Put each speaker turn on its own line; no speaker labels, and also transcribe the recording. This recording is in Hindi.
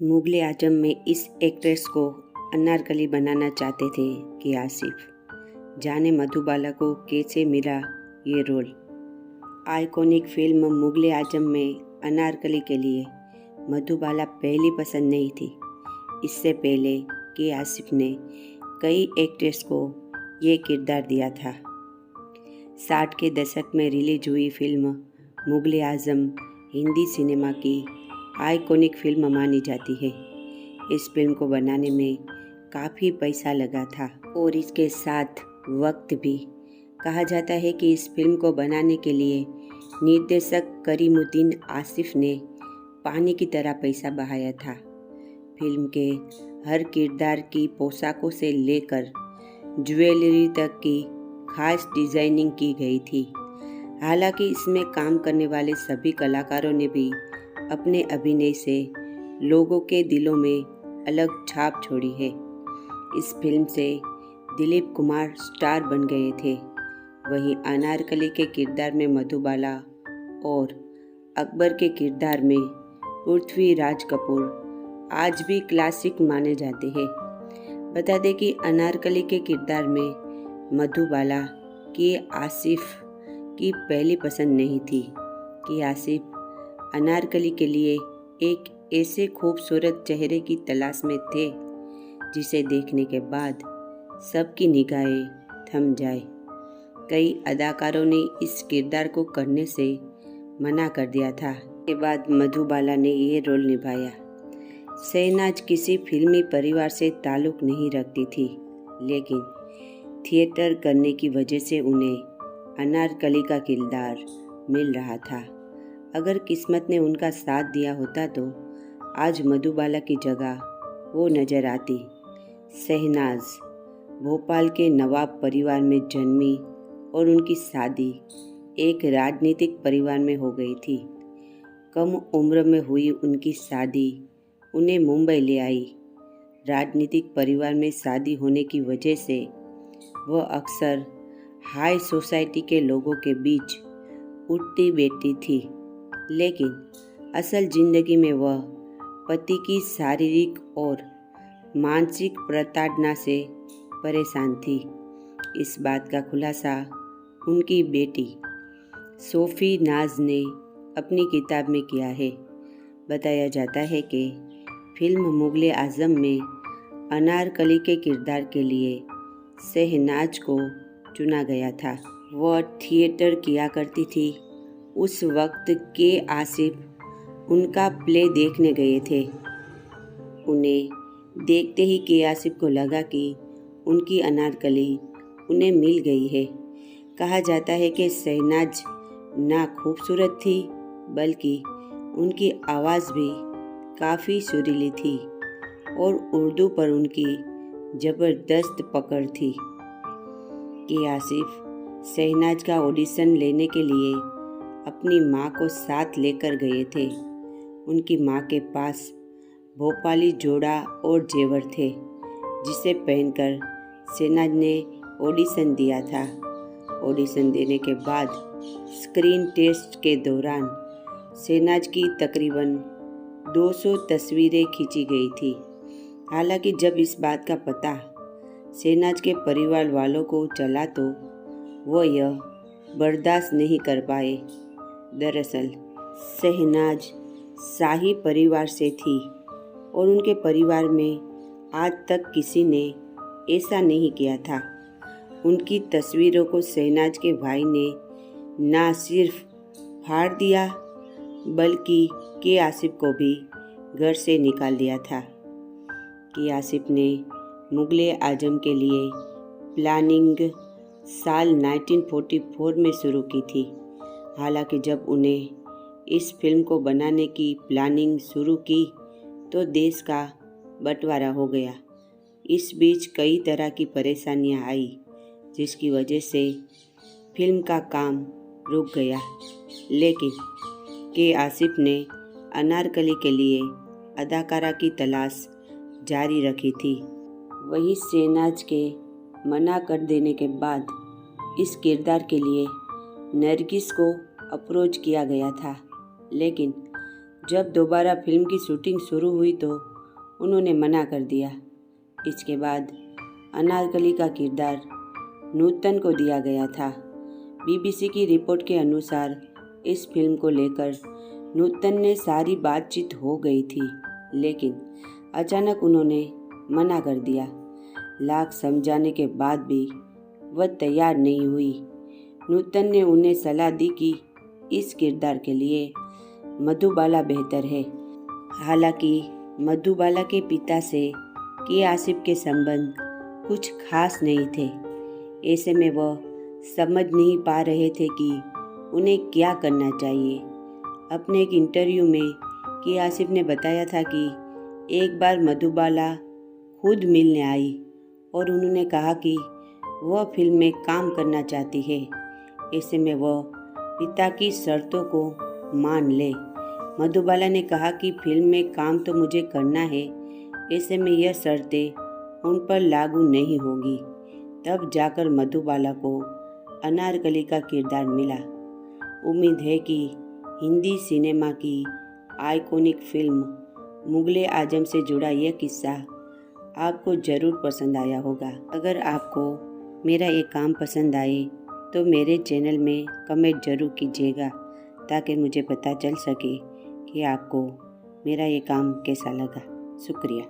मुगल आजम में इस एक्ट्रेस को अनारकली बनाना चाहते थे कि आसिफ। जाने मधुबाला को कैसे मिला ये रोल। आइकॉनिक फिल्म मुगल आजम में अनारकली के लिए मधुबाला पहली पसंद नहीं थी। इससे पहले कि आसिफ ने कई एक्ट्रेस को ये किरदार दिया था। 60 के दशक में रिलीज हुई फिल्म मुगल आजम हिंदी सिनेमा की आइकॉनिक फिल्म मानी जाती है। इस फिल्म को बनाने में काफ़ी पैसा लगा था और इसके साथ वक्त भी। कहा जाता है कि इस फिल्म को बनाने के लिए निर्देशक करीमुद्दीन आसिफ ने पानी की तरह पैसा बहाया था। फिल्म के हर किरदार की पोशाकों से लेकर ज्वेलरी तक की खास डिज़ाइनिंग की गई थी। हालांकि इसमें काम करने वाले सभी कलाकारों ने भी अपने अभिनय से लोगों के दिलों में अलग छाप छोड़ी है। इस फिल्म से दिलीप कुमार स्टार बन गए थे। वहीं अनारकली के किरदार में मधुबाला और अकबर के किरदार में पृथ्वीराज कपूर आज भी क्लासिक माने जाते हैं। बता दें कि अनारकली के किरदार में मधुबाला की आसिफ की पहली पसंद नहीं थी कि आसिफ अनारकली के लिए एक ऐसे खूबसूरत चेहरे की तलाश में थे जिसे देखने के बाद सबकी निगाहें थम जाए। कई अदाकारों ने इस किरदार को करने से मना कर दिया था। के बाद मधुबाला ने ये रोल निभाया। शहनाज किसी फिल्मी परिवार से ताल्लुक़ नहीं रखती थी, लेकिन थिएटर करने की वजह से उन्हें अनारकली का किरदार मिल रहा था। अगर किस्मत ने उनका साथ दिया होता तो आज मधुबाला की जगह वो नजर आती। शहनाज भोपाल के नवाब परिवार में जन्मी और उनकी शादी एक राजनीतिक परिवार में हो गई थी। कम उम्र में हुई उनकी शादी उन्हें मुंबई ले आई। राजनीतिक परिवार में शादी होने की वजह से वह अक्सर हाई सोसाइटी के लोगों के बीच उठती बैठती थी, लेकिन असल जिंदगी में वह पति की शारीरिक और मानसिक प्रताड़ना से परेशान थी। इस बात का खुलासा उनकी बेटी सोफी नाज ने अपनी किताब में किया है। बताया जाता है कि फिल्म मुगल आजम में अनारकली के किरदार के लिए शहनाज को चुना गया था। वह थिएटर किया करती थी। उस वक्त के आसिफ उनका प्ले देखने गए थे। उन्हें देखते ही के आसिफ को लगा कि उनकी अनारकली उन्हें मिल गई है। कहा जाता है कि शहनाज ना खूबसूरत थी, बल्कि उनकी आवाज़ भी काफ़ी सुरीली थी और उर्दू पर उनकी ज़बरदस्त पकड़ थी। के आसिफ शहनाज का ऑडिशन लेने के लिए अपनी माँ को साथ लेकर गए थे। उनकी माँ के पास भोपाली जोड़ा और जेवर थे, जिसे पहनकर शहनाज ने ऑडिशन दिया था। ऑडिशन देने के बाद स्क्रीन टेस्ट के दौरान शहनाज की तकरीबन 200 तस्वीरें खींची गई थी। हालांकि जब इस बात का पता शहनाज के परिवार वालों को चला तो वह यह बर्दाश्त नहीं कर पाए। दरअसल शहनाज शाही परिवार से थी और उनके परिवार में आज तक किसी ने ऐसा नहीं किया था। उनकी तस्वीरों को शहनाज के भाई ने ना सिर्फ फाड़ दिया, बल्कि के आसिफ को भी घर से निकाल दिया था। के आसिफ ने मुगल आजम के लिए प्लानिंग साल 1944 में शुरू की थी। हालांकि जब उन्हें इस फिल्म को बनाने की प्लानिंग शुरू की तो देश का बंटवारा हो गया। इस बीच कई तरह की परेशानियां आई, जिसकी वजह से फिल्म का काम रुक गया। लेकिन के आसिफ ने अनारकली के लिए अदाकारा की तलाश जारी रखी थी। वहीं शहनाज के मना कर देने के बाद इस किरदार के लिए नरगिस को अप्रोच किया गया था, लेकिन जब दोबारा फिल्म की शूटिंग शुरू हुई तो उन्होंने मना कर दिया। इसके बाद अनारकली का किरदार नूतन को दिया गया था। बीबीसी की रिपोर्ट के अनुसार इस फिल्म को लेकर नूतन ने सारी बातचीत हो गई थी, लेकिन अचानक उन्होंने मना कर दिया। लाख समझाने के बाद भी वह तैयार नहीं हुई। नूतन ने उन्हें सलाह दी कि इस किरदार के लिए मधुबाला बेहतर है। हालांकि मधुबाला के पिता से के आसिफ के संबंध कुछ खास नहीं थे। ऐसे में वह समझ नहीं पा रहे थे कि उन्हें क्या करना चाहिए। अपने एक इंटरव्यू में के आसिफ ने बताया था कि एक बार मधुबाला खुद मिलने आई और उन्होंने कहा कि वह फिल्म में काम करना चाहती है। ऐसे में वह पिता की शर्तों को मान ले। मधुबाला ने कहा कि फिल्म में काम तो मुझे करना है, ऐसे में यह शर्तें उन पर लागू नहीं होगी। तब जाकर मधुबाला को अनारकली का किरदार मिला। उम्मीद है कि हिंदी सिनेमा की आइकॉनिक फिल्म मुगले आजम से जुड़ा यह किस्सा आपको ज़रूर पसंद आया होगा। अगर आपको मेरा ये काम पसंद आए तो मेरे चैनल में कमेंट ज़रूर कीजिएगा, ताकि मुझे पता चल सके कि आपको मेरा ये काम कैसा लगा। शुक्रिया।